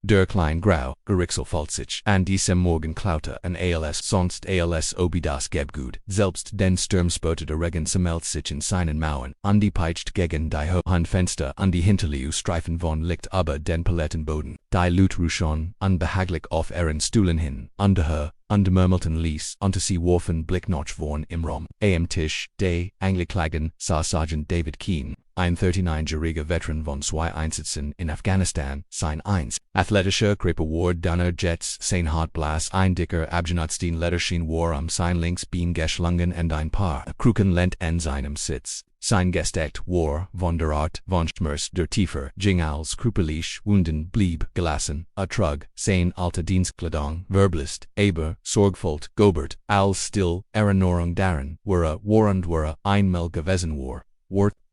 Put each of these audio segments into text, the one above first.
der klein Grau, Gerichsel sich, an diesem Morgen klaute an als sonst als ob das Gebgut, selbst den Sturmspötete Regen zermelzt sich in seinen Mauern, peitscht gegen die hohen Fenster, an die Hinterleu-Streifen von Licht aber den Palettenboden, die Lutruschon, behaglich auf ihren Stühlen hin, murmelten ließ, sie warfen Blicknotch vorn im Raum. Am Tisch, Angeklagen, sah Sergeant David Keane, ein 39-jähriger Veteran von 2 Einsätzen in Afghanistan, sein 1. Athletischer Crepe Ward Dunner Jets, sein Hartblas, ein dicker Abgenutstein Letterschien war sein Linksbein geschlungen und ein paar Krücken lent an seinem Sitz. Sein Gesteckt war, von der Art, von Schmerz der Tiefer, ging als krüppelig, wunden blieb, gelassen, trug, sein alte Dienstkleidung, verbelist, aber, sorgvoll, gobert, als still, Erinnerung daran, wara, einmal gewesen war.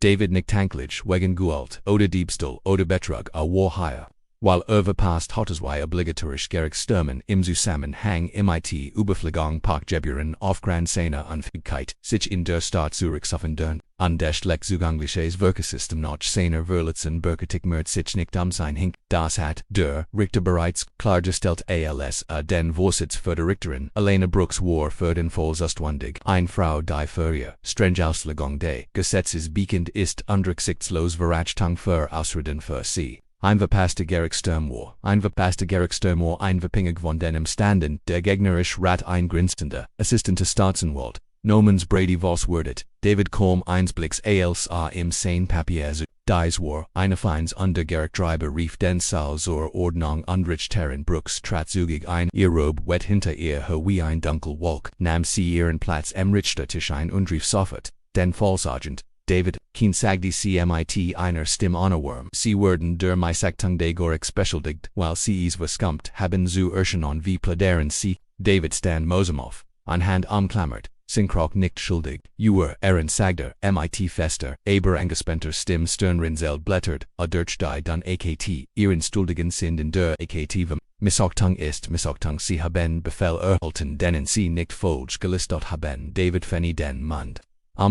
David nicht tanklich wegen Gewalt oder Diebstahl oder Betrug war higher. While overpasst Hotteswei obligatorisch Gerichtsstürmen im Zusammenhang mit Überfliegung Parkgeburen auf Grand Seine Unfähigkeit, sich in der Stadt Zürich suffendern, an der Schlecht zugängliches Wirkesystem noch seiner Verletzten Bürgerlich mehr sich nicht sein hink, das hat der Richter bereits klargestellt als den Vorsitz für die Richterin Elena Brooks war für den Fall zuständig, eine Frau die für ihr strenge Auslegung des Gesetzes bekannt ist rücksichtslos Verachtung für Ausreden für sie. Ein verpasster Gerichtsturm war, ein Verpingig von den Umständen, der gegnerisch Rat eingrinstende, Assistente Staatsanwalt, Nomens Brady was wordet, David kaum Einsblicks als im sein Papier zu, dies war, eine Feins under Gerichtreiber rief den Saal zur Ordnung Richtern Brooks trat zügig ein, ihr Rob wet hinter ihr her wie ein dunkel Wolk, nahm sie ihren Platz am Richtertisch ein und rief sofort, den Fallsergeant, David, Keane sagte CMIT einer Stimme Honorwurm. Sie wurden der Missachtung des Gerichts beschuldigt, weil sie es verskummt haben zu erscheinen wie plädieren sie, David stand Mosemoff, anhand umklammert, Synkrok nicht schuldig, sagte, MIT fester, aber angespannter Stimme Sternrinzel blättert, durch die dann AKT, ihren Stuldigen sind in der AKT Missachtung ist Missachtung, sie haben Befehl erhalten, denen sie nicht falsch gelistet haben, David Fanny den Mund.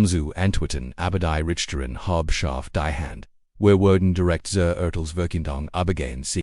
Zu antworten, aber die Richterin Habschaft die Hand. Wir wurden direkt zur Urteilsverkündung übergehen. Sie,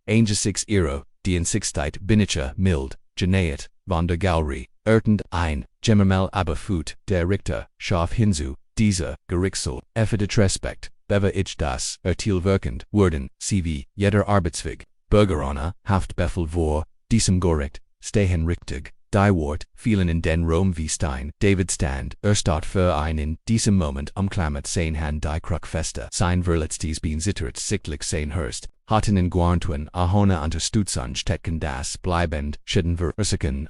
6 Euro, die in Sixteit Binniche, mild, genäht, von der Galerie, ertend ein, Gemmermel aber Fut, der Richter, scharf hinzu, dieser, Gerichsel, effedet Respekt, bewe ich das, Urteilsverkünd, wurden, CV, jeder Arbeitsweg, Bürgerana, Haftbefehl vor, diesem Gericht, stehen richtig. Die Wort, fielen in den Raum wie Stein, David stand, statt für ein in diesem Moment umklammert sein Hand die Krückfeste, sein verletztes Bein zittert sichtlich sein Hörst, hatten in Guantuen ohne Unterstützung stecken das bleibend, schitten verursachen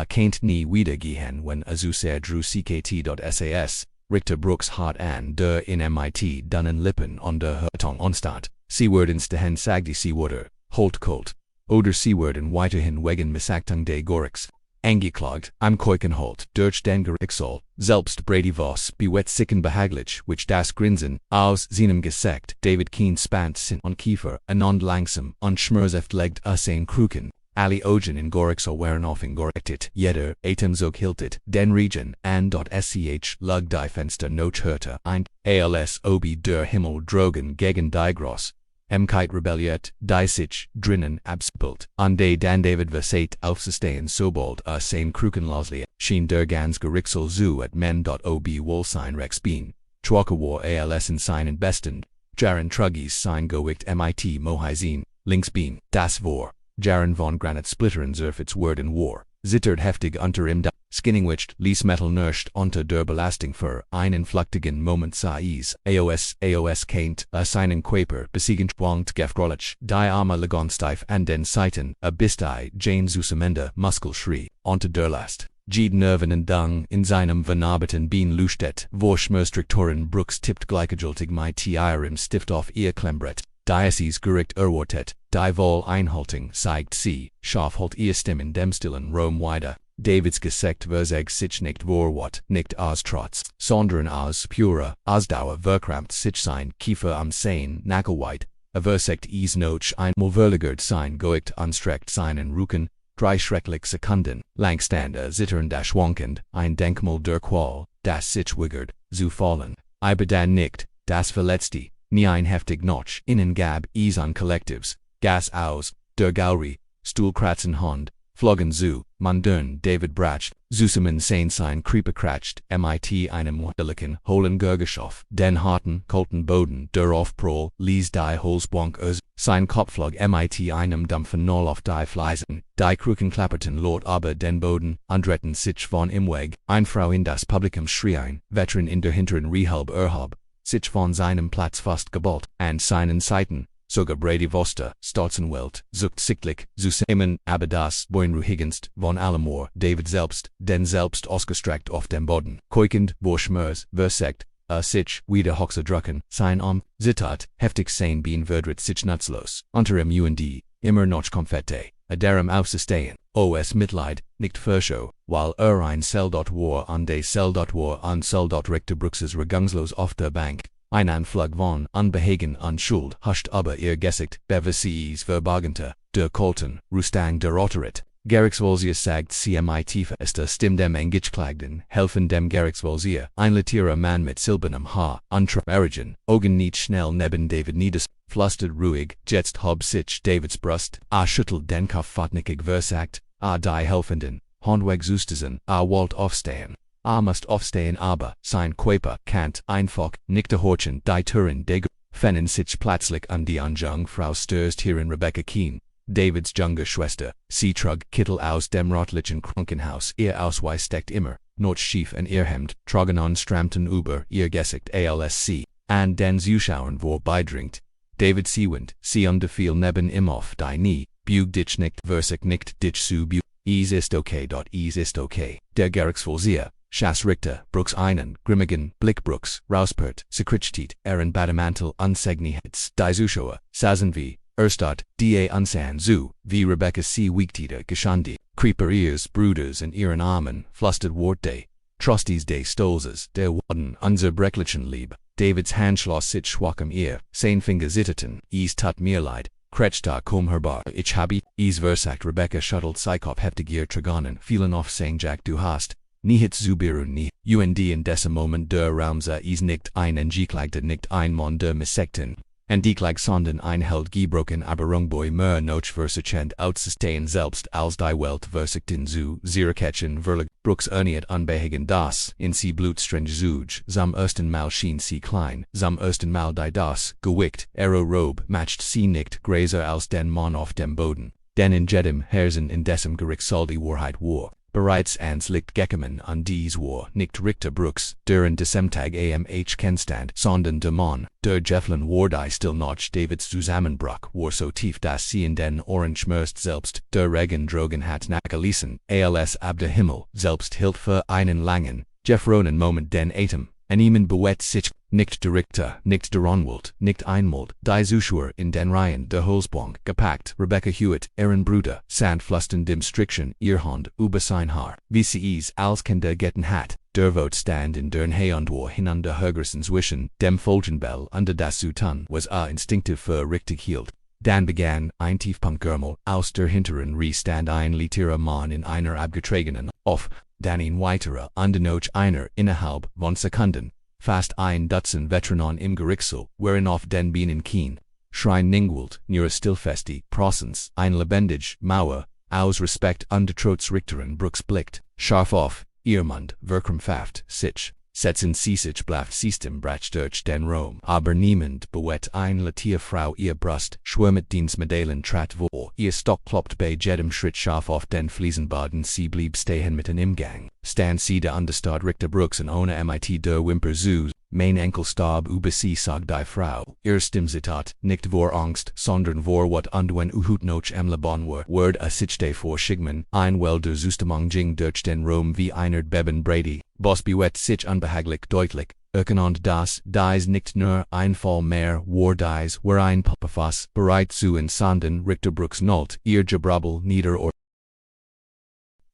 kennt nie wiedergehen wenn zu sehr drew CKT.SAS, Richter Brooks hat an der in MIT dunnen Lippen und der Hörtung onstand, sie wurden stehen sagte sie wurde, holt kult. Oder sie wurden weiterhin wegen Missachtung des Gerichts angeklagt, am Keukenholt, durch den Gerichtssaal, selbst Brady Voss, bewetzigen behaglich, which das Grinsen, aus seinem Gesicht, David Keane spannt sin und Kiefer, anond langsam, und schmerzhaft legt sein Krücken, alle Augen in Gerichtssaal waren offen gerichtet, jeder, Atemzug hiltet, den Regen, an sch, lug die Fenster noch hörte, ein, als ob der Himmel drogen gegen die Gross. Kite rebelliert, die sich drinnen abspielt, an de dan David versait aufzustehen sobald sein Krücken losliet, schien der ganz Gerichsel zu at men.ob wohl sein Rexbein, schwache war als in seinen besten, Jaren Truggies sein Gewicht mit Mohaisin, Linksbein, das war, Jaren von Granitsplittern zerfits werden war, zittert heftig unter ihm da, Skinningwicht ließ Metal nicht unter der Belastung für einen flüchtigen Moment sais, AOS kennt, seinen Quaper besiegend schwankt gefrolich, die Arme lagen steif an den Seiten, bis die Jane Zusamende Muskelschrie, unter der Last. Jede Nerven und Dung in seinem vernarbeten Bein lustet, wo Schmerzstrukturen Brooks tippt gleichgültig mit ihrem Stift auf ihr Klemmbrett. Diocese Gericht erwartet, die Wohleinhaltung zeigt sie, scharf holt ihr Stimmen dem stillen Raum weiter. Davids Gesicht verzeg sich nicht vorwort, nicht aus Trotz, sondern aus purer Ausdauer verkrampft sich sein Kiefer am Sein Nackelweit, versekt es noch einmal verlagert sein Gewicht anstreckt seinen Rücken, 3 schrecklich Sekunden lang stand zitternd schwankend, ein Denkmal der Qual, das sich wiggert, zu fallen, aber dann nicht, das verletzte, nie ein heftig Notch, innen gab es an Collectives, Gas aus, der Galerie, Stuhlkratzen Hond, Floggen zu, Mandern, David Bracht, Zusammen sein sein Creeperkratcht, mit einem Deliken, Holen Gurgeschoff, Den Harten, Colton Boden, der Aufprol, Lies die Holzbonk sein Kopflog mit einem Dampfen Null auf die Fleisen, die Krukenklapperten Lord aber den Boden, Andretten sich von Imweg, ein Frau in das Publikum schreien, Veteran in der hinteren Rehalb erhab, sich von seinem Platz fast geballt, an seinen Seiten, sogar Brady Voster, Stotzenwelt, zuckt sichtlich, Zusammen, aber das, Boinruhigenst, von Allemor, David selbst, den selbst ausgestreckt auf dem Boden, Keukend, Borschmers, versekt, sich, wieder Hoxerdrucken, sein Zitat, heftig sein bien verdrit sich nutzlos, unter im UND, immer noch Konfette, aderem aufzustehen, os Mitleid, nicht Verscho, weil ein Cell. War an de Cell. War an Cell. Richter Bruxes regungslos auf der Bank, ein Anflug von Unbehagen an Schuld huscht aber ihr Gesicht, bevis verbagente, der Colton, Rustang der Otterit. Gerichtsvolsier sagt cmit ist Stimm dem Engichklagden, helfen dem Gerichtsvolsier, ein Latirer Mann mit silbernem Haar, Errigen, Augen nicht schnell neben David nieder, flüstert ruhig, jetzt hab sich Davids Brust, schüttelt den Kopf fatnikig versagt, die helfenden, Handweg zustesen, wollt aufstehen. Must aufstehen aber, sein Quaper, Kant, einfach, nicht horchen, die Türen, fennen sich plötzlich an die Frau stürzt hierin Rebecca Keen. Davids junge Schwester, sie trug Kittel aus dem rotlichen Krankenhaus, ihr Ausweis steckt immer, noch schief an ihr Hemd, Troganon strammten über ihr Gesicht ALSC, an den Zuschauern vorbeidringt. David siewend, sie underfiel neben ihm auf die Knie, bug dich nicht, versig nicht dich zu bug, ist okay. Der Gerichtsvollzieher, Schass Richter, Brooks einen, grimmigen Blick Brooks, Rauspert, Sekrichtit, Bademantel Unsegnihets, die Zuschauer, saßen wie, Erstadt, da Unsan zu, wie Rebecca C. Wiegtiter geschandi, Creeper Ears, Bruders in ihren Armen, flüstert Wort de, Trusties de Stolzes, der Warden, unser Brecklichen Lieb, Davids Hand schloss sich schwachem ihr, sein Finger zitterten, tut mir leid, Kretschta herbar, ich habe, versagt Rebecca shuttelt Psychop heftig ihr Trigonen, fielen auf sein Jack du hast, Nicht Zubiru nie, und in diesem Moment der Raumsa nicht ein Engeklagte nicht ein Mon der Missekten, Endiklag sonden ein Held gebrochen aber Rungboy mehr noch versichend auszustehen selbst als die Welt versikten zu zerkechen verlig, Brooks erniet unbehagen das, in sie blutstrenge Zuge, zum ersten Mal schien sie klein, zum ersten Mal die das, gewickt, Robe matcht sie nicht gräser als den Mann auf dem Boden, denn in jedem Herzen in dessen Gericht soll die Wahrheit war. Bereits ans Licht gekommen an dies war nicht Richter Brooks, der in diesem Tag Kennstand, sondern der Mann, der Jefflin war die still noch Davids Zusammenbruch war so tief dass sie in den Ohren schmerzt selbst, der Regen drogen hat nachgelesen, als ab der Himmel, selbst hielt für einen langen, Jeffronen Moment den Atem, an ihm bewegt sich, nicht der Richter, nicht der Anwalt, nicht einmal, die Zuschauer in den Reihen der Holzbank gepackt, Rebecca Hewitt, Bruder, Sandflusten dem Strickchen, ihr Hand, über sein Haar, wie sie als Kinder getten hat, der Vot stand in dern Heyandor hinander Högersen zwischen, dem Folgenbell under das Sutan was instinktiv für richtig hielt. Dann begann ein Tiefpunktgermel, aus der hinteren stand ein Literer Mann in einer abgetragenen, auf, dann ein weiterer, under noch einer, innerhalb von Sekunden, fast ein Dutzend Veteranen im Gerichtssaal, wherein auf den Bienen Keen, Schrein Ningwult, Nura Stillfesti, Prosens, ein lebendig, Mauer, aus Respekt under Trotz Richteren Brooks blickt, scharf auf, Irmund, verkrampft, sich, setzen sie sich blaft System brach durch den Raum, aber niemand bewegt ein Latia Frau ihr Brust, schwärmet Dienstmedaillen trat vor, ihr Stock kloppt bei jedem Schritt scharf auf den Fliesenboden, sie blieb stehen mitten im Gang, stand sie der Understadt Richter Brooks und ohne mit der Wimper zu, mein Enkel starb über sie sagt die Frau, ihr Stimmzitat, nicht vor Angst, sondern vor wat undwen uhut noch am Leben war, word sich de vor Schigman, ein Welder Zustamang jing durch den Raum wie einer Beben Brady, Boss bewegt sich unbehaglich deutlich, erkennend das, dies nicht nur ein Fall mehr, war dies, war ein Puppefass, bereit zu entsanden, Richter Brooks nullt, ihr Gebrabbel nieder or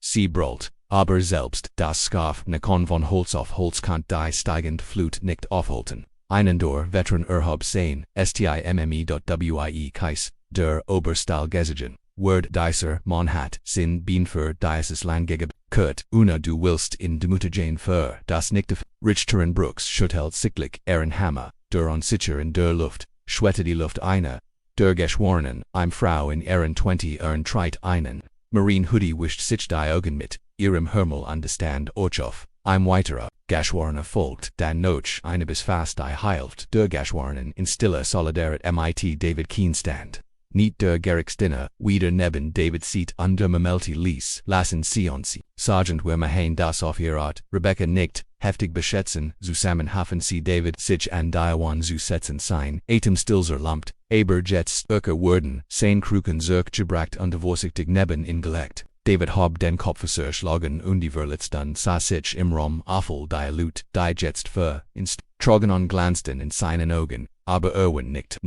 sie brüllt. Aber selbst das Scarf Nikon von Holz auf Holz kann die steigende Flut nicht aufhalten. Einen der Veteran erhob sein, stimme.wie Kais, der Oberstahl gesiegen, Word dieser Mann hat, sin bien für dieses Land gegeben, Kurt, una du willst in demutagen für das nicht Richteren Brooks schüttelt sichtlich Hammer, der Unsicher in der Luft, schwette die Luft einer, der Geschworenen, Frau in Ehren 20 trite einen. Marine Hoodie wischt sich die Augen mit ihrem Hermel understand Orchof. Weiterer, Geschworene folgt, dan noch eine bis fast die Hilft der Geschworenen in stiller Solidarität mit David Keen stand. Niet der Gerichtsdiener, wieder neben David sieht under Mamelti Lies, lassen sie uns. Sergeant wir machen das auf ihr Art, Rebecca nickt, heftig beschätzen, zusammenhafen sie David sich an Diawan zu setzen sein, Atem stillser lampt, aber jetzt stärker worden, sein Kruken zurückgebracht und vorsichtig neben ihn gelegt. David hob den Kopf zerschlagen und die Verletzten sah sich im Raum awful die jetzt für inst, trogen und glanzten in seinen Augen, aber Erwin nickt,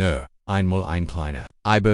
einmal ein kleiner,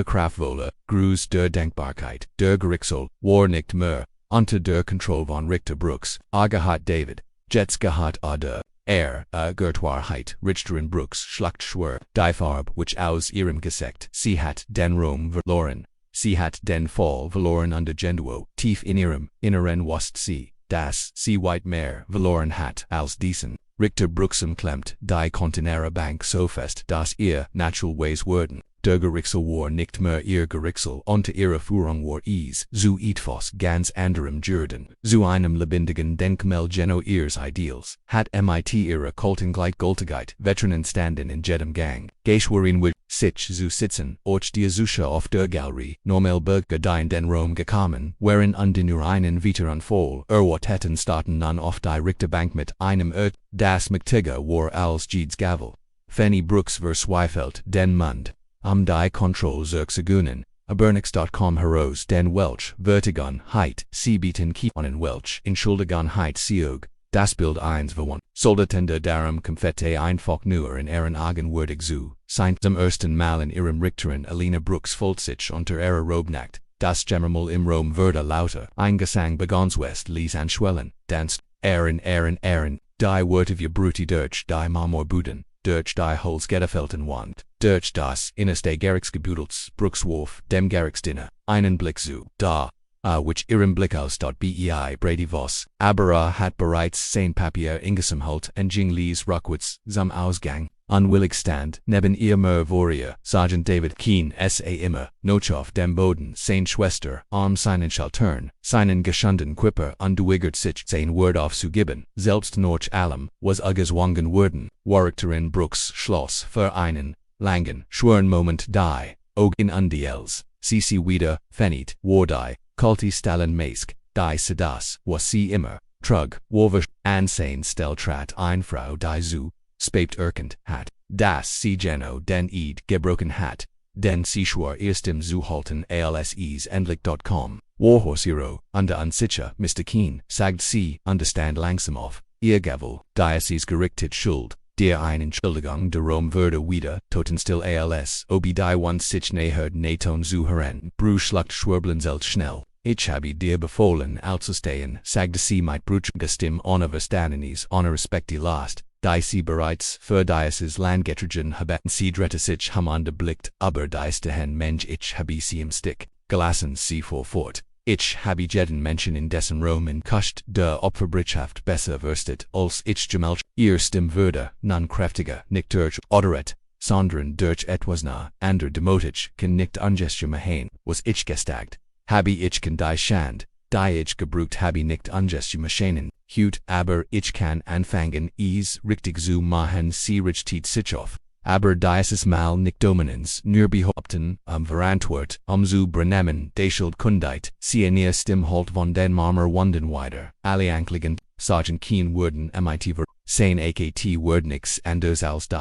Kraftwolle, Gruß der Denkbarkeit, der Gerichtshof, war nicht mehr, unter der Kontrolle von Richter Brooks, gehat David, jetzt gehat der, Gertwahrheit, Richter in Brooks, Schlachtschwur, die Farbe, which aus ihrem Gesicht, sie hat den Ruhm verloren, sie hat den Fall verloren under Genduo, tief in ihrem Inneren wusst sie, dass sie weit mehr verloren hat als diesen. Richter Brooks klemmt die Kontinere Bank so fest, dass ihr naturalways wurden. Der Gerichtshof war nicht mehr ihr Gerichtshof unter ihrer Führung war zu etwas ganz anderem Jurden, zu einem lebendigen Denkmal geno ihres Ideals, hat mit ihrer Kulten Gleichgültigkeit Veteranen standen in jedem Gang, geschworen wird, sich zu sitzen, och die Zusche auf der Galerie, normal Berggedein den Rom gekommen, wären und nur einen Veteran voll, hätten starten nan auf die Richterbank mit einem das Mctiga war als Jeeds Gavel. Fanny Brooks verzweifelt den Mund. Die Kontrolle zurückzugewinnen, Abernix.com heraus den Welch, Vertigonheit, sie bieten Kionen Welch, Entschuldigenheit Sieg, das Bild 1 verwandt, Soldatende darum Konfette einfach nur in ihren Augenwürdig zu, sein zum ersten Mal in ihrem Richterin Alina Brooks folgt sich unter ihrer Robnacht, das Gemmermal im Rom wurde lauter, ein Gesang begonswest ließ anschwellen, danst, Ehren, die Wörter wie Bruti durch die Marmor Buden, durch die Holz Getterfelten Wand, durch das Innerste Gerichtsgebüdels, Brookswurf, dem Gerichtsdiener, einen Blick zu, da, which ihrem Blick aus bei Brady Voss, aber hat bereits sein Papier ingesammelt und ging ließ rückwärts zum Ausgang, unwillig stand, neben ihr Voria, Sergeant David Keen immer, noch auf dem Boden, sein Schwester, seinen Schaltern, seinen geschundenen Quipper unduigert sich sein Wort aufzugeben, selbst noch allem, was gezwungen worden, Warrichterin Brooks Schloss für einen, langen, schweren Moment die, in undiels, sie wieder, verniet, war die, Kulti Stalin Mask, die Sedas, was sie immer, trug, warver, sein Stelltrat ein Frau die zu, spät erkannt hat, dass sie Geno den gebrochen hat, den sie schwor erstem zu halten als endlich.com, Warhorse under unsicher, Mr. Keen, sagt sie, understand langsam auf, ihr Gavel, Diocese gerichtet Schuld, der eine Entschuldigung der Rom würde wieder, totenstill als, die one sich nähert Naton zu hören, Schlucht schwurblenselt schnell. Ich habe dir befohlen, auszustehen, sagte sie mit brüchiger Stimme ohne Verständnis, ohne Respekt last, die sie bereits für dieses Land getragen haben. Sie drehte sich geblickt, aber dies den Mensch ich habe sie im Stick, gelassen sie fuhr fort. Ich habe jeden Menschen in dessen Roman kuscht der Opferbritschaft besser verstet, als ich gemelcht, ihr Stimme würde, non kräftiger, nicht durch, oderet, sondern durch etwas ander demotig, kann nicht ungesture machen, was ich gestagt. Habe ich kann die Schand, die ich gebrucht habe nicht ungesture machen, hut, aber ich kann anfangen, richtig zu machen, sie richtet sich auf. Aber dieses Mal nicht dominans, nur behaupten, verantwort, zu brenemen, die Schuldkundigkeit, sie in ihr Stimme halt von den Marmer Wunden weiter, alle ankligen, Sergeant Keen wurden mit sein AKT word nix anders als die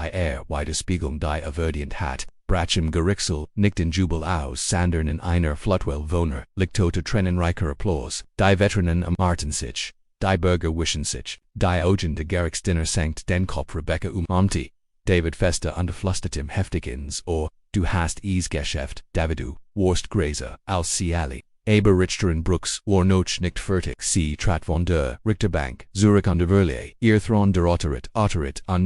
Widerspiegelung die avertient hat, Brachem Gerichtsel, nicht in Jubel aus, Sandern in einer Flutwell Wohner, lichttote tränenreicher Applaus, die Veteranen amarten sich, die Bürger wischen sich, die Augen de Gerichtsdiener senkt den Kopf Rebecca Amti. David Fester unterflustertem heftig ins Ohr, du hast Geschäft, Davidu, warst Gräser, als sie alle. Aber Richter in Brooks war noch nicht fertig. Sie trat von der Richterbank, Zurich under Verlier, ihr Thron der Otterit,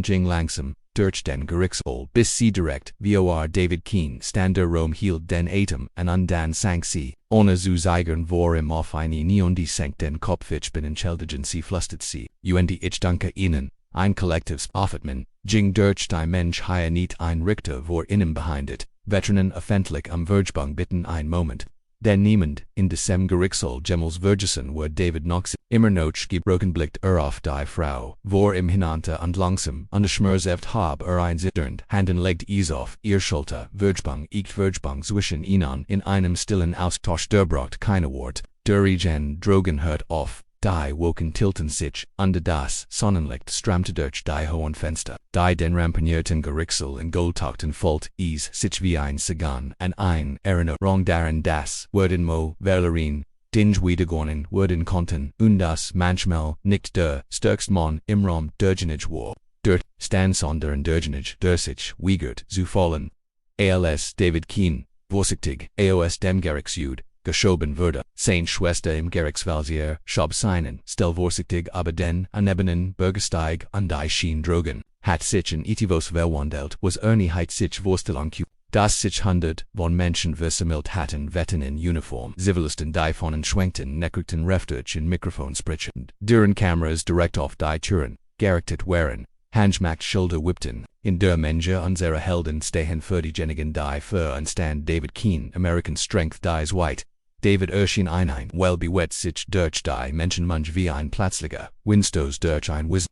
ging langsam, durch den Gerichtshof, bis sie direkt, vor David Keen, stand der Rom hielt den Atem, und dann sank sie, ohne zu zeigen vor ihm auf eine Neon senkt den Kopf ich bin entschuldigen sie flüstert sie, ich danke Ihnen. Ein kollektives Aufatmen, ging durch die Mensch nicht ein Richter vor ihnen behindet, Veteranen offentlich am Vergebung bitten ein Moment. Den niemand in Decem Geriksel Gemmels Vergessen wordt David Knox immer noch gebrokenblikt auf die Frau, vor im Hinante und langsam und schmerzhaft hab ein zitternd Handen legt auf ihr Schulter, Vergebung zwischen ihnen in einem stillen Austausch braucht keine Wort, Regen drogen hört auf, die woken tilten sich, under das Sonnenlicht stramte durch die hohen Fenster, die den ramponierten Geriksel in Goldtachten Folt sich wie ein Sagan, an ein Erinnerung daran das werden mo Verlerin, dinge wiedergornen werden konnten, und das manchmal nicht der stärkste Mann im Raum derjenige war, der stand sondern derjenige, der sich weigert zu fallen. Als David Keen, vorsichtig, aus dem Gerichtsjud, geschoben wurde, seine Schwester im Gerichtsvalsier, schob seinen, still vorsichtig aber den anebenen Bürgersteig an die Schien drogen, hat sich in Itivos verwandelt, was Ernieheit sich vorstellung das sich hundert von Menschen versammelt hatten wetten in Uniform, Zivilisten die Phonen schwenkten, neckerten reftig in Mikrofon sprichend, deren Kameras direkt auf die Türen, gerichtet waren, Handschmacht Schilder whippten, in der Menge unserer Helden stehen für diejenigen die für und stand David Keen, American Strength dies white, David erschien ein well bewet sich durch die Menschenmunch wie ein plötzlicher, Winstows durch ein Wiz,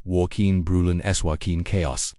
war kein Brüllen es war kein Chaos,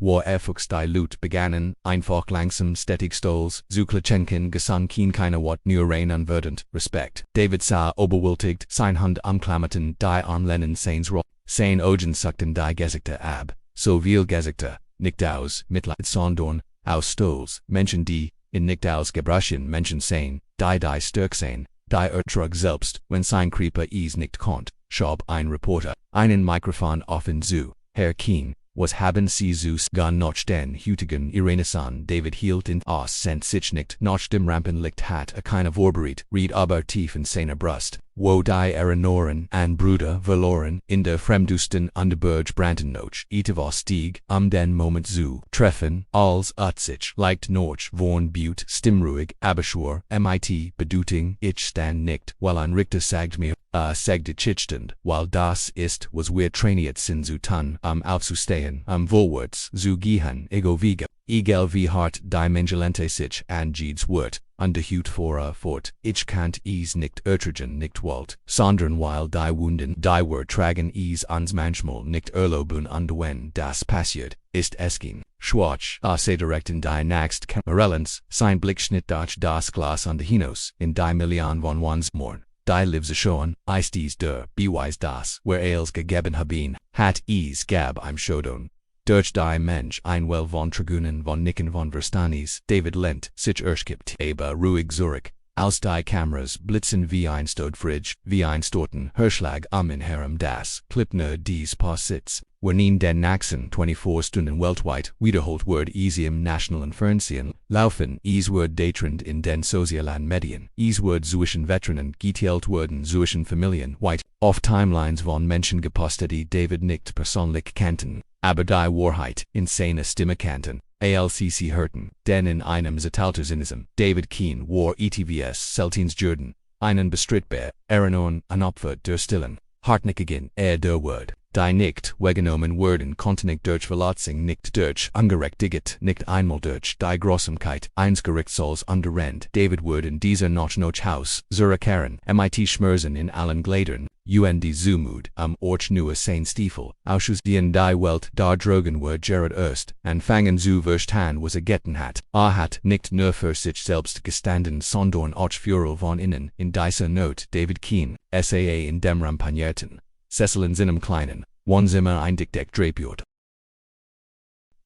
war Erfuchs die Lut begannen, einfach langsam stetig Stolz, Zuklatschenken gesann kein keine Wort nur rein unwerdend, Respekt, David sah oberwältigt, sein Hand umklammerten die Armlehnen seines Roll, sein Augen suckten die Gesichter ab, so viel Gesichter, nicht aus Mitleid sondern aus Stolz, Menschen die, in nicht aus Gebrechen Menschen sehen, die stark sehen, die Ertrag selbst, wenn sein Creeper nicht konnt, schob ein Reporter, einen Mikrofon offen zu, Herr Keen, was haben Sie zus gan noch den heutigen Irenesan David hielt in aus sent sich nicht noch dem Rampenlicht hat keine Vorbereitet, ried aber tief in seiner Brust, wo die Erinnerungen an Brüder verloren, in der fremdusten Underberg brannten noch, Itivos stieg, den Moment zu treffen, als sich leicht noch vorn Butte, stimmruhig, aber mit Bedeutung, ich stand nicht, weil ein Richter sagt mir, sagte Chichstand, weil das ist, was wir trainiert sind zu tun, aufzustehen, vorwärts zu gehen, egal wie hart die Menschelente sich angeht wird, underhut fort, ich kannt nicht ertragen nicht wollt, sondern weil die Wunden, die wir tragen uns manchmal nicht erlauben und wenn das passiert, ist es kein Schwach, direkt in die nächst Kamerellens, sein Blick schnitt durch das Glas an hinaus, in die Million von Morn. Die Livse schon, ist der Beweis das, wer als gegeben haben, hat gab im Schodon. Durch die Mensch ein well von Tragunen von Nicken von Verstanis, David lent, sich erschkippt, aber ruhig zurück, aus die Kameras blitzen wie ein Stodfridge, wie ein Storten, Herschlag in herem das, Klippner dies Sitz, wernin den nächsten 24 Stunden weltweit, wiederholt wird im nationalen Fernsehen, laufen, wird datrend in den sozialen Medien, wird zwischen Veteranen geteilt werden zwischen Familien, white, auf Timelines von Menschen gepostet die David nicht persönlich kannten, aber die Wahrheit in seiner Stimme kannten. ALCC hörten, denn in einem Zetaltersinism, David Keen war ETVS Celtins Jordan, einen bestrittbar, Erinnerung an Opfer der Stillen, hartnäckigen, der Word, die nicht weggenommen werden konnten nicht durch Verletzung nicht durch ungerechtigt nicht einmal durch die Grausamkeit eines Gerichtssaals underrennt. David wurde in dieser noch Haus, zurückkehren, mit Schmerzen in allen Gliedern, und Zumut, Ort nur sein Stiefel, Ausschuss die in die Welt da drogen wird Gerard erst, anfangen zu verstehen was getan hat. Hat nicht nur für sich selbst gestanden sondern auch für von innen, in dieser Not David Keen, SAA in dem Rampanierten. Cecil in seinem kleinen, Wohnzimmer eingedeckt drapiert.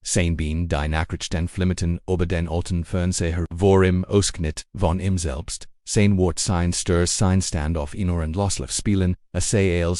Sein Bein die Nachrichten flimmerten über den alten Fernseher vor ihm ausgeknit von ihm selbst, sein Wort sein Stir sein Stand auf ihn und Loslauf spielen, als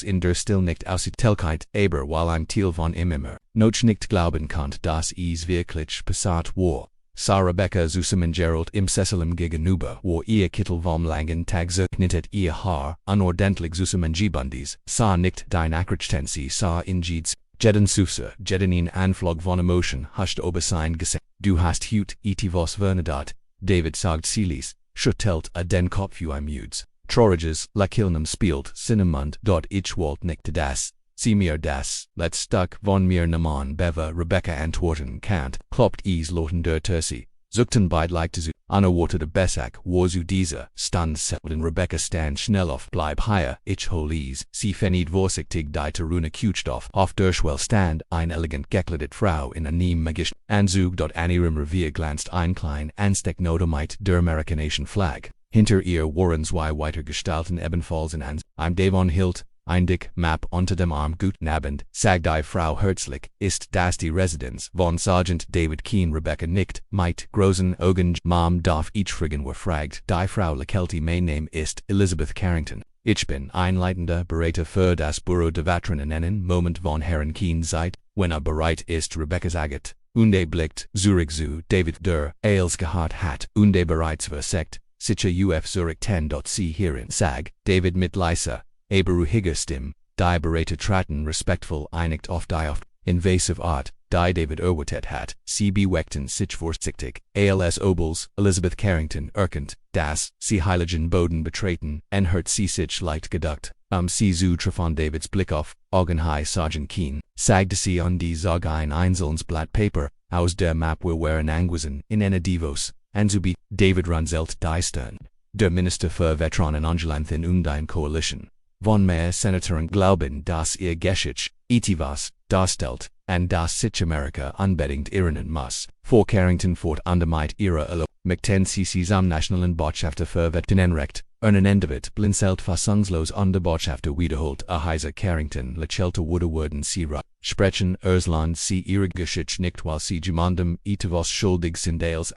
in der Still nicht Aussitelkeit, aber weil im Thiel von ihm immer, noch nicht glauben konnt, dass wirklich passat war. Sah Rebecca zusammen Gerald im Cecilem gegenüber, wo ihr Kittel vom langen Tag zerknittet ihr Haar, unordentlich zusammen gebundis, sah nicht die Nachrichten sie sah in Jeeds, jeden Sufse, jeden in Anflug von Emotion, huscht ober sein Gesicht, du hast hut etivos vernadat, David sagt Silis, schüttelt den Kopf für Müds, Trauriges, Lakilnem spielt, Cinnamund, dort ich wollt nicht das. Sie mir das, let's stuck von mir naman beva Rebecca antworten kannt, kloppt loten der Tersi, Zuckten beid like zu, unerwartete Besak, war zu dieser, stand settled in Rebecca stand schnell auf, bleib higher, ich hol ease, sie fenid vorsichtig die Teruna kucht auf Derschwell stand, ein elegant gekleidet Frau in einem magisch, Anzug dort Anirim Revier glanzt ein klein, Ansteck Notomite der Amerikanischen Flag. Hinter ihr waren zwei weiter Gestalten ebenfalls in Ans, Davon Hilt, ein dick Map unter dem Arm gut nabend, sag die Frau herzlich, ist das die Residenz von Sergeant David Keen. Rebecca nickt, mit großen Augen, Mom darf ich frigen war fragt, die Frau Lekelti mein Name ist Elizabeth Carrington. Ich bin einleitender Berater für das Büro der Veteranen nennen, Moment von Herrn Keen Zeit, wenn bereit ist Rebecca saget, blickt, Zurich zu, David der, Ailes gehabt hat, bereits versekt, sicher uf Zurich 10.c hierin sag, David mit Lisa, beruhiger Stimme, die Berater traten respektvoll einigt auf die oft invasive Art, die David erwartet hat, sie beweckten sich vorsichtig, als Obels, Elizabeth Carrington erkannt, das, sie heiligen Boden betreten, hört sie sich leicht geduckt, sie zu treffen Davids Blick auf, Augenhai Sergeant Keen, sagte sie an die Sag ein einzelnes Blatt Paper, aus der Map waren angewiesen, in eine Divos, Anzubi, David Runzelt die Stern, der Minister für Veteranen Angelanthin die Coalition. Von mehr Senatoren glauben, dass ihr Geschichte, etwas, darstellt, und das sich Amerika unbedingt erinnern muss. Vor Carrington fort mit ihrer Erlaubnis, möchten sie zusammen nationalen Botschafter für Veteranenrecht, David blinzelt fassungslos an der Botschafter wiederholt, heiser Carrington, Lechelte würden sie sprechen, Ersland sie ihre Geschichte nicht, weil sie jemandem etwas schuldig sind als,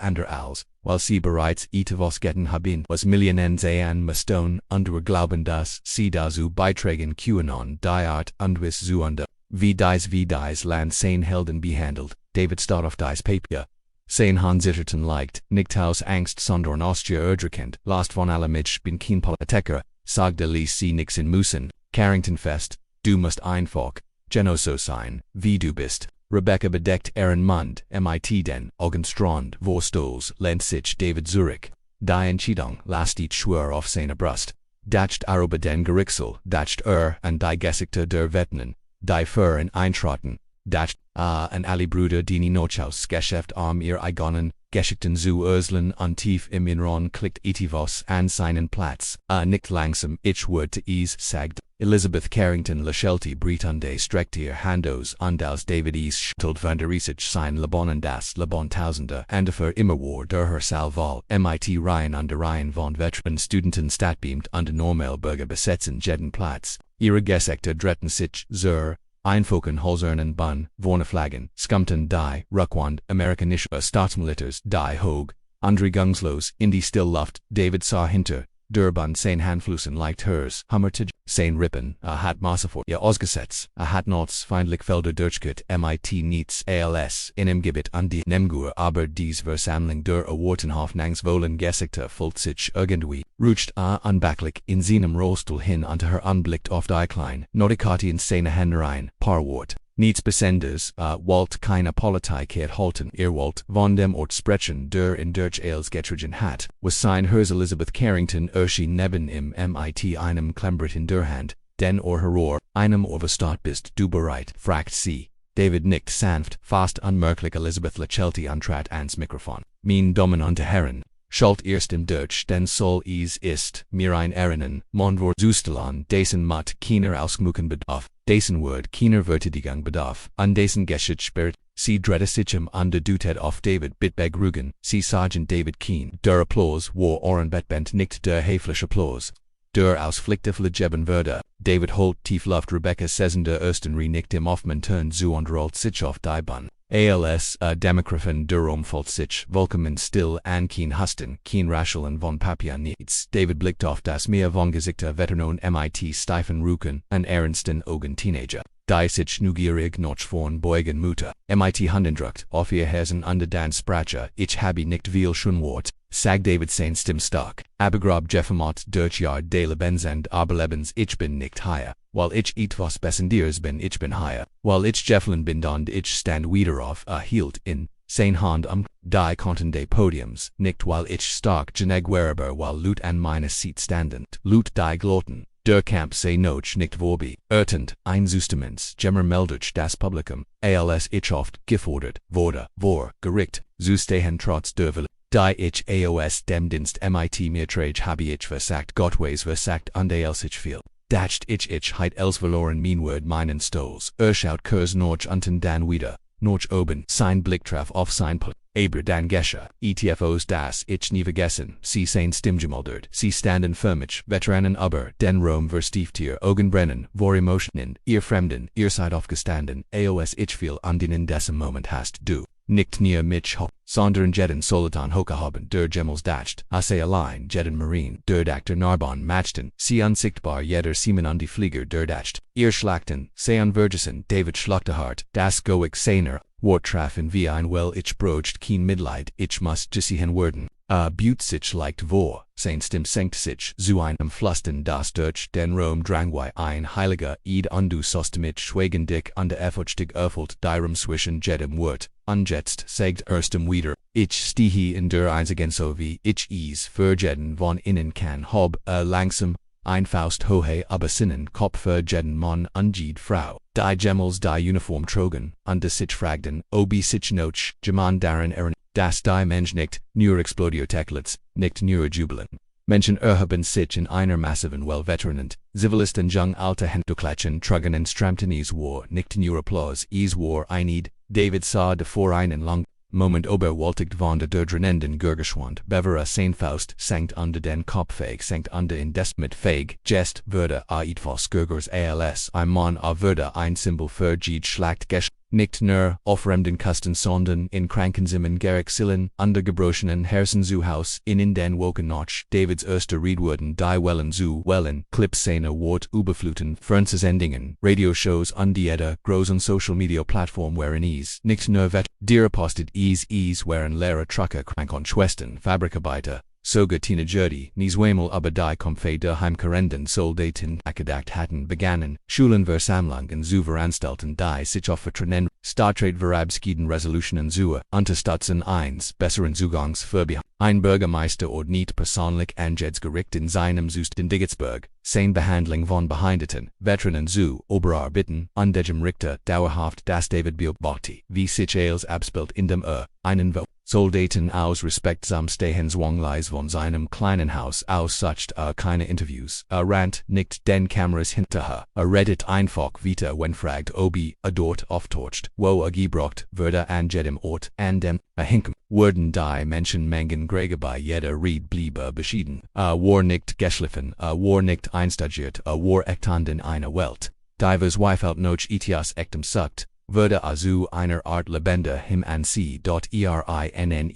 weil sie bereits etwas getan haben, was Millionen sehen müssten, andere glauben, dass sie dazu beitragen können, die Art ungewiss zu wie dies Land sein Helden behandelt, David starrt auf dies Papier. Sein Han zitterten leicht, nicht aus Angst sondern aus der Erdrückend, last von allem ich bin kein Politiker, sagte ließ sie nix in müssen, Carrington fest, du musst einfach, genauso sein, wie du bist. Rebecca bedeckt ihren Mund, mit den Augenstrand, vorstoß, lehnt sich David Zurich. Die Entscheidung lasst ich schwör auf seine Brust. Dacht arobe den Gerichsel, dacht an die Gesigte der Veteranen, die für in eintraten, dacht an alle Brüder die Nochaus Geschäft ihr eigenen, geschickten zu Öslen an tief im Inneren klickt etwas an seinen Platz, nicht langsam, ich würde es sagt, Elizabeth Carrington Lechelte Britande streckt ihr Handos und als David schtelt van der Research sein Lebonen das Lebon Tausende und für immer war der Herr Salval, mit Reihen an der Reihen von Veteran Studenten stadtbeamt und Normalbürger besetzen jeden Platz, ihre Gesächte drehten sich zur Einfoken Holzernen Bun, vorne Flaggen, skumten die, Ruckwand, amerikanische Staatsmilitars, die hoog, andre gungslos, in die Stillluft, David sah hinter, der Bun sein Handflussen leicht hers, hummerte, sein Rippen, hat Massefort, ihr ausgesetzt, hat nots feindlich Felder durchgut, mit nichts als, in im Gebiet an die Nemgur, aber dies Versammlung der Erwartenhoffnungsvollen Gesigte fühlt sich irgendwie, rutscht unbacklich in seinem Rollstuhl hin und her anblickt auf die klein, Nordikati in seine Hände rein, Parwort. Nichts Besonderes, wollt keine Polizei kehrt halten, ihr wollt von dem Ort sprechen, der in Deutsch als getrigen hat, was sein Herz Elizabeth Carrington erschien neben im mit einem Klemmbrett in der Hand, den Horror, einem Overstaat bist du bereit, fragt sie. David nickt sanft, fast unmerklich Elizabeth Lechelte antrat ans Mikrofon. Mein Damen und Herren, schalt erst im Deutsch, denn soll es ist, mir ein erinnern, Monvor Zustellan, dessen Mat keiner Ausgmucken bedarf, dessen Word keiner Verteidigung bedarf, an dessen Geschichte sperrt, sie drehte sich an der Dutet auf David Bitbeg Rugen, sie Sergeant David Keen, der Applaus war Ohrenbettbent nicht der höfliche Applaus. Der ausflickte Flageben würde, David holt tief Luft Rebecca sessende Östenry nickt im Offman turn zu und rollt sich auf die Bun. Als Demographen der folgt sich, vollkommen still an kein Husten, kein Rascheln von Papier nichts. David blickt auf das Meer von Gesichter Veteranen mit steifen Rücken, an ernsten Augen Teenager. Die sich neugierig noch vorn beugen Mutter, mit Handen drückt, auf ihr Herzen under dan Sprache, ich habe nicht viel schon wort, sagt David sein Stimm stark, abergrab Jeffemot durch Jahr de Lebensend aberlebens ich bin nicht higher, weil ich etwas bessendiers bin ich bin higher, weil ich Jefflin bin und ich stand wieder auf, hielt in, sein Hand die Konten de Podiums, nicht weil ich stark genug wherever weil Lut an meine Seat standend, Lut die Gloten. Der Camp sei noch nicht vorbei. Ertend, ein Zustimens, Gemmer meldet das Publikum, als ich oft gefordert wurde, vor Gericht, zu stehen trotz der Wille. Die ich aos dem Dienst mit mir trage habe ich versagt Gottways versagt und als ich viel. Dacht ich heit els verloren mein Word meinen Stols. Schaut kurs noch unten dann wieder. Noch oben, sein Blicktraf auf sein Pl. Aber dann Gesche, ETFOs das ich nie vergessen, sie sein Stimmgemuldert, sie standen förmig, Veteranen aber, den Rom verstieft ihr Augen brennen, vor Emotionen, ihr Fremden, ihr seid aufgestanden, aos ich viel an den in diesem Moment hast du. Nicht nur mich ho, sondern jeden Solitan hogehaben der Gemmels dacht, hasse allein jeden Marine, der Dr. Narbonne matchten, sie unsichtbar jeder Seaman an die Flieger der dacht, ihr Schlachten, se Vergessen, David Schluchtehart, das go ich seiner, Worttrafen wie ein well ich brocht kein Mitleid, ich must gesehen werden. Butte sich leicht vor, sein Stimm senkt sich zu einem Flusten das durch den Rom drangwei ein Heiliger Eid undu sostemit schweigen dick an der Erfolgstig erfüllt direm zwischen jedem Wort, unjetzt sagt erstem wieder, ich stehe in der einzigen so wie ich is für jeden von innen kann hob langsam, ein Faust hohe aber sinnen Kopf für jeden Mann und jede Frau, die Gemmels die Uniform trogen, und de sich fragten, ob sich noch, Jaman darin erin. Das die Mensch nicht, nur Explodioteklitz, nicht nur Jubeln. Menschen erheben sich in einer massiven Veteranen, Zivilisten jung alte Händuklatschen trugen en Stramtenis war, nicht nur Applaus, es war ein Eid, David sah davor einen lang, Moment oberwältigt von der drenenden Gurgeschwand, bevera sein Faust sankt unter den Kopfweg sankt unter in des mit Fähig, Jest würde a etwas Gurgers als, ein Mann a würde ein Symbol für jede Schlacht gesch. Nicht nur auf fremden Kosten sondern in Krankenzimmen Gerichtssillen, under gebrochenen Herzen zu Haus, in den Woken Notch, Davids erste Redwurden die Wellen zu Wellen, Clipszene Wort überfluten, Fernsehsendungen, Radioshows und jeder großen Social Media Plattform wherein es, nicht nur dir postet es wherein Lehrer Trucker krank und Schwestern, Fabrikarbeiter, sogar Teenager, Nieswemel aber die Kompfe der heimkehrenden Soldaten akadakt hatten begannen, Schulenversammlungen zu veranstalten die sich auf Veteranen, Stadtratverabschieden Resolutionen zu unterstützen eins besseren Zugangs für ein Bürgermeister oder nicht persönlich Angehörigsgericht in seinem Sust in Digetsburg, sein Behandlung von Behindeten, Veteranen zu Oberarbitten, und dem Richter dauerhaft das David beobachte, wie sich als abspielt in dem einen Soldaten aus respektsam Stehenswangleis von seinem kleinen Haus aus sucht keine Interviews, rant nicht den Kameras hinterher, redet einfach weiter wenn fragt ob dort auftaucht, wo gebraucht würde an jedem Ort, an dem hinken, wurden die Menschenmengen greger bei jeder Ried bliebe beschieden, war nicht geschliffen, war nicht einstagiert, war echtanden eine Welt, divers Weifelt noch etias echtem sucht, würde also einer Art Lebende him an sie erinnern,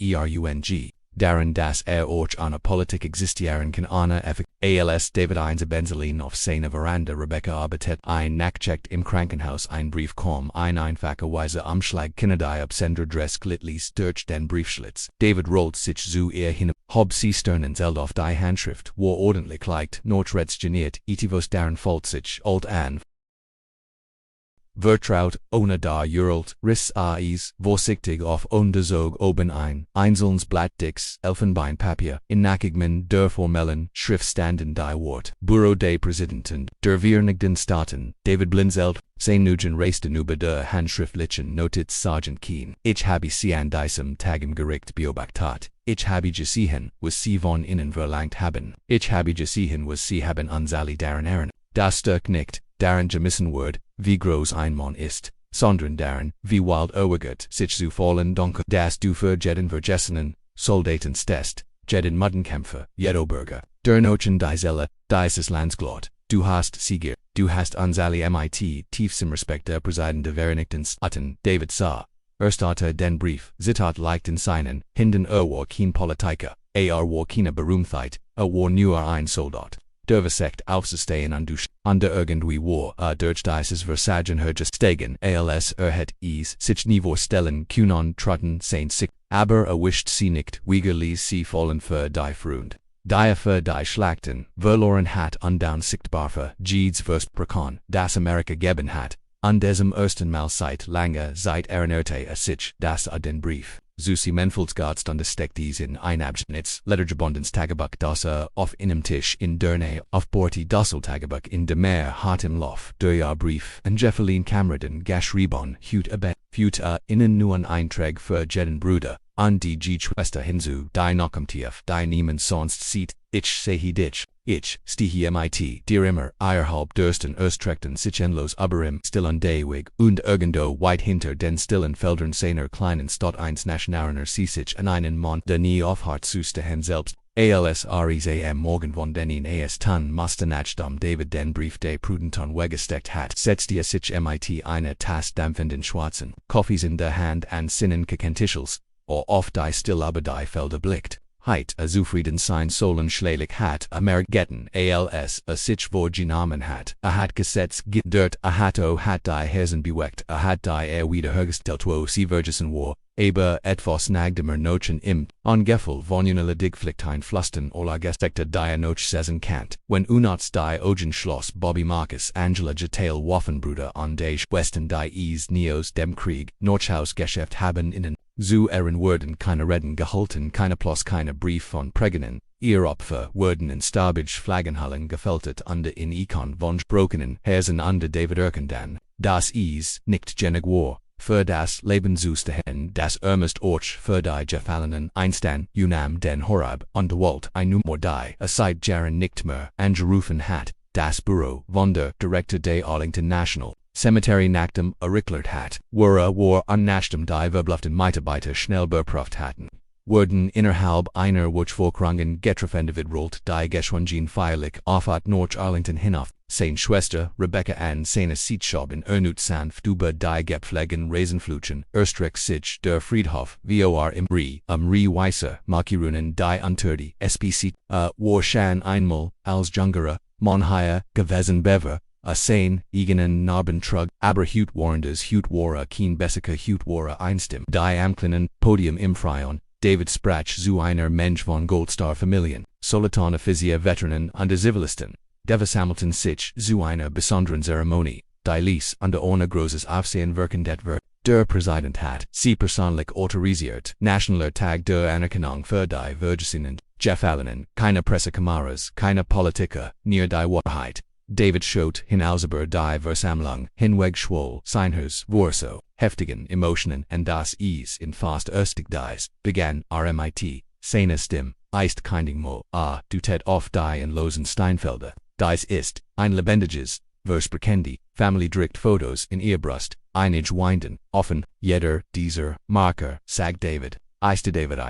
darin das auch eine Politik existieren kann ohne als David einse Benzelin auf seine Veranda Rebecca arbeitet ein nachcheckt im Krankenhaus ein Brief kam ein einfacher Weise Umschlag Kinnadei Absender Dress glittlis durch den Briefschlitz. David rollt sich zu ihr hin, hob sie sternenzelt auf die Handschrift, war ordentlich leicht, notretz geniert, etivos darin folgt sich, old an. Vertraut, ohne da Uralt, Riss Ais, vorsichtig auf Unterzog oben einzelnes Blattdicks, Elfenbeinpapier, in nackigmen der formellen Schrift standen die Wort, Bureau des Präsidenten, der Vereinigten Staaten, David Blinzelt, sein Nugent reiste über der handschriftlichen Notiz Sergeant Keen. Ich habe sie an diesem Tag im Gericht beobachtet. Ich habe gesehen, was sie von ihnen verlangt haben. Ich habe gesehen, was sie haben uns alle daran erinnert. Das Stück nicht, daran gemissen wird, wie groß ein Mann ist, sondern daran, wie wild erwägt sich zu fallen Dunkel, das du für jeden Vergessenen, Soldaten stest, jeden Muttenkämpfer, jedo Bürger, der Nochen dieselle, dieses Landsglot, du hast Sieger, du hast uns alle mit tiefstem Respekt der Präsidenten Vereinigten Staaten, David sah, hatte den Brief, Zitat leicht in seinen, Hinden war kein Politiker, war keine Berühmtheit, war nur ein Soldat. Der Versekt aufzustehen an der irgendwie war, durch dieses Versagen hergestiegen, als het sich nie vorstellen können trotten sein sich, aber wischt sie nicht, ließ sie fallen für die Freund. Die für die Schlachten, verloren hat und unsichtbar für jedes Versprechen, das Amerika geben hat, an diesem ersten Mal seit langer Zeit erinnerte sich, das den Brief. Susi Menfelsgard steckt dies in ein Abschnitts, Lettergebundens Tagebuch das auf einem Tisch in der Nähe, auf Borti das Tagebuch in der Meer hat im Lauf, der Brief, und Jeffelin Kameraden geschrieben, hut abet. Fut innen nuan Einträge für jeden Bruder, an die Schwester hinzu, die Nachkomtief, die niemand sonst sieht, ich sehe dich, ich stehe mit dir immer, halb dursten Östrechten sich endlos aber im stillen Daywig, und irgendwo weit hinter den stillen Feldern seiner kleinen Stadt eins Nationaler sich an einen Mann, der nie aufhört zu stehen selbst, als am Morgen von den tan Masternachdom David den Brief de Prudenton weggesteckt hat, setzte sich mit eine Tasse dampfenden schwarzen Kaffees in der Hand an Sinnen Kekentischels, auf die still aber die Felder blickt. Heit zufrieden sein Sohlen schläglich hat Mergetten als sich vorgenommen hat, hat gesetzt dort hat die Herzen beweckt, hat die wieder hergestellt wo sie vergessen war, aber etwas nagdemer Nochen im Angefel von einer Digpflicht Flusten oder gesteckte die Noch setzen kant, wenn unats die Augen schloss Bobby Marcus Angela Getail Waffenbruder an die Westen die Neos dem Krieg Nordhaus Geschäft haben innen. Zu ihren Worten keine Reden gehalten, keine Plus keine Brief von Prägenen, ihr Opfer wurden in Stabage Flaggenhallen gefeltet under in Ikon von brokenen Herzen under David Erkendan, das nicht genig war, für das Leben zu stehen, das Orch für die Gefallenen einstan, unam den Horab, und Walt Numor die, seit Jaren nicht mehr, angerufen hat, das Büro von der Director de Arlington National Cemetery Nachdem errichtet hat, war an Nachdem die Verblüfften Mitarbeiter schnell beproft hatten. Wurden innerhalb einer Woche getroffen rollt die Geschwungen feierlich auf Nord Arlington hinauf, seine Schwester Rebecca Ann seine Sitzschab in sanft über die gepflegen Reisenflutschen, Österreich sich der Friedhof, vor im Rie Weißer, Makirunen die unter die SPC, war schon einmal, als Jungere, Monhaya, gewesen bever, sein, eigenen Narbentrug, aber hut war kein besserer hut war einstim, die Amklinen, Podium im Freien, David sprach zu einer Mensch von Goldstar-Familien, Solitana Physia Veteranen und Zivilisten, Devis Hamilton sich zu einer besonderen Zeremonie, die ließ und ohne großes Aufsehen wirken wird. Der Präsident hat sie persönlich autorisiert, Nationaler Tag der Anerkennung für die Vergessenen, Gefallenen, keine Pressekameras, keine Politiker, near die Wahrheit. David schaut hinaus über die Versammlung hinweg schwoll Seinhus Warso, heftigen Emotionen und das in fast östig dies, begann RMIT, seine Stimme, ist keindingmal, du tät auf die in losen Steinfelder, dies ist, ein lebendiges, Versprechendi, Family direkt Fotos in ihr Brust, einig winden, offen, jeder, dieser, Marker, sagt David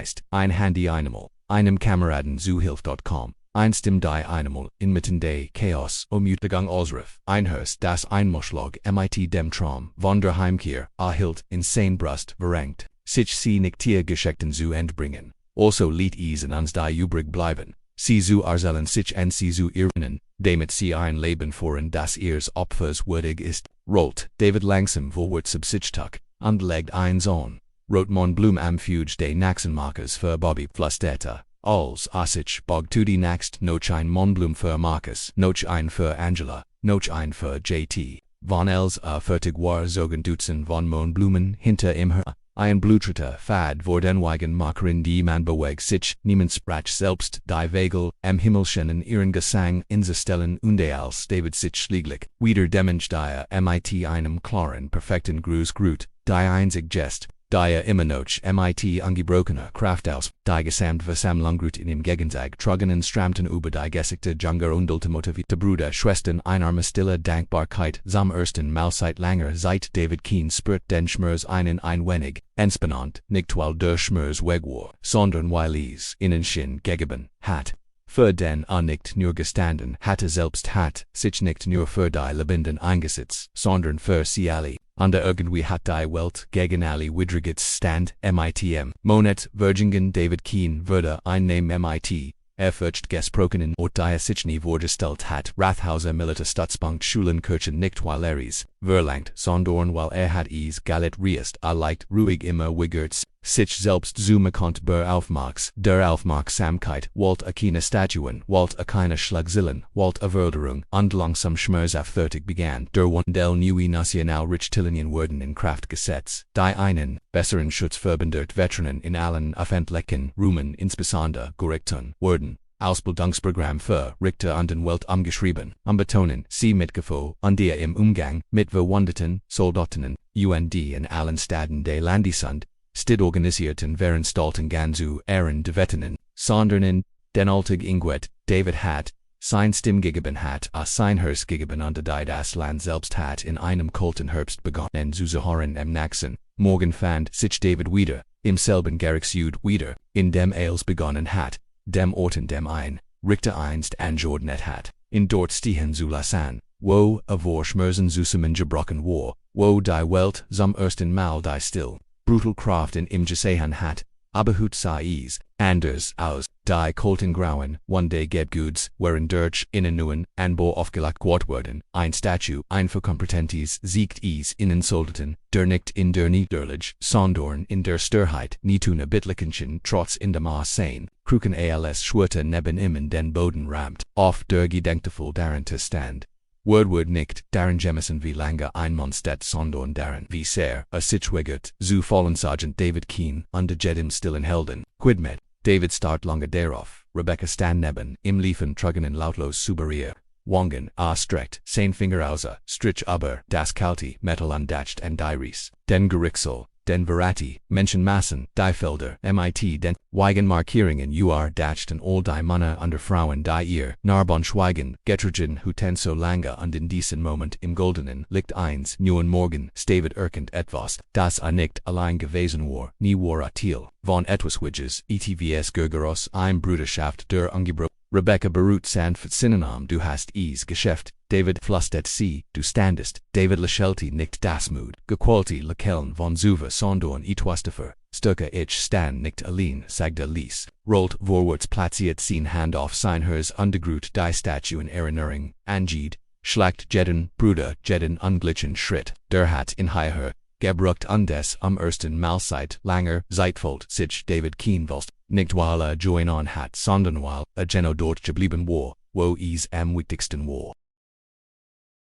ist, ein Handy einmal, einem Kameraden zu Hilf.com. Einstim die einmal, inmitten des Chaos, Mutgang Ausruf, einhörst das Einmoschlag mit dem Traum, von der Heimkehr, erhielt, in sein Brust, verrenkt, sich sie nicht Geschichten zu entbringen, also liet in uns die übrig bleiben, sie zu erzählen sich und sie zu irren, damit sie ein Leben führen, das ihres Opfers würdig ist, rollt David langsam vorwärts subsichtag, und legt eins on, rot mon Blum am Fuge des Naxenmarkers für Bobby Flusteta. Als sich bog to die Naxt noch ein Monblum für Marcus, noch ein für Angela, noch ein für JT. Von els fertig war zogen Dutzend von Monblumen hinter ihm her. Ein blutreter Fad vor den Wagen Markerin die man bewegt sich, niemand sprach selbst, die Vogel, am Himmelschen in ihren Gesang inzustellen und als David sich schlieglich, wieder demens die mit einem klaren perfekten Gruß grut, die einzig Gest, die immer noch mit angebrochener Kraft aus, die gesamt Versammlung grut in im Gegensag trogenen Stramten über die gesigte Junger und ultimotivierte Brüder Schwestern einarme stille Dankbarkeit sam ersten Mahlzeit langer seit David Keen spürt den Schmerz einen wenig, entspannend, nicht weil der Schmerz weg war, sondern weil innen Sinn gegeben hat. Für den nicht nur gestanden hatte selbst hat sich nicht nur für die Lebenden eingesetzt, sondern für sie alle. Und irgendwie hat die Welt gegen alle widriges stand, mitm. Monet Virgingen David Keen würde einnehmen mit, fürcht gesprochenen Ort die sich nie vorgestellt hat, Rathhauser Militer Stützpunkt Schulenkirchen nicht weil verlangt, sondern weil hat galet riest, leicht ruhig immer wiggerts, sich selbst zu bekannt der Aufmerksamkeit, Walt keine Statuen, Walt keine Schlagzeilen, Walt Verwilderung, und langsam schmerzauffertig begann, der Wandel neue Nationalrichtlinien wurden in Kraft gesetzt, die einen, besseren Schutz verbindert Veteranen in allen öffentlichen Räumen insbesondere Gerichten, wurden, Ausbildungsprogramm für Richter und den Welt umgeschrieben, betonen, sie mitgefühl, und der im Umgang mit verwundeten Soldaten, und in allen Städten des Landes und Stid organisierten Veranstaltungen zu Ehren der Veteranen, sondern in den Alltag Inguet, David hat sein Stimm gegeben hat, sein Herz gegeben und das Land selbst hat in einem kalten Herbst begonnen zu hören im nächsten Morgen fand sich David wieder, im selben Gerichtsjud wieder, in dem begonnen hat, dem Orten dem ein Richter einst angeordnet hat, in dort stehen zu lassen, wo vor Schmerzen zusammengebrochen war, wo die Welt zum ersten Mal die still, brutal Kraft in ihm gesehen hat, aber hut sah es anders aus, die kalten Grauen, one day Gebguts, waren durch einen neuen Anbau aufgelegt worden, ein Statue, ein Verkompetentes siegt es in den Soldaten, der nicht in der Niederlage, sondern in der Sturheit, nietuna Bitlichenchen trotz in dem Sein, Kruken als Schwerte neben ihm in den Boden rammt, auf der Gedenktafel darin zu stand. Woodward nicht, darin Jemison wie lange ein Monstedt sondern darin wie sehr, situiert, zu fallen Sergeant David Keen, unter jedem stillen Helden, Quidmet, David start lange darauf, Rebecca stand neben, im liefen truggenen lautlos Suberier, Wangen, streckt, sein Finger außer, strich aber, das kalte Metal andacht and Diris, den Gerichsel, den Verati, Menschenmassen, die Felder, mit den Weigen Markierungen dachten all die Männer und Frauen die ihr Narbon schweigen, getrigen huten so lange und in diesen Moment im goldenen Licht eins neuen Morgen stavet etwas, das nicht allein gewesen war, nie war Thiel, von etwas Widges, etvs Gergeros, ein Bruderschaft der Ungebro. Rebecca berührt Synonym du hast es Geschäft, David flustet sie, du standest, David lächelte nicht das Mut, gequalte Lakeln von Zuva sondern etwastifer, Stöcke ich stand nicht allein, sagte Lies, rollt vorwärts platziert sein Hand auf sein Herz untergrut die Statuen Erinnerung, angeht, schlagt jeden Bruder jeden unglichen Schritt, der hat in Heiher, gebrucht und des ersten Mal seit langer Zeitfold sich David Keen willst, nicht weil join on hat sondern weil Geno dort geblieben war, wo es am wichtigsten war.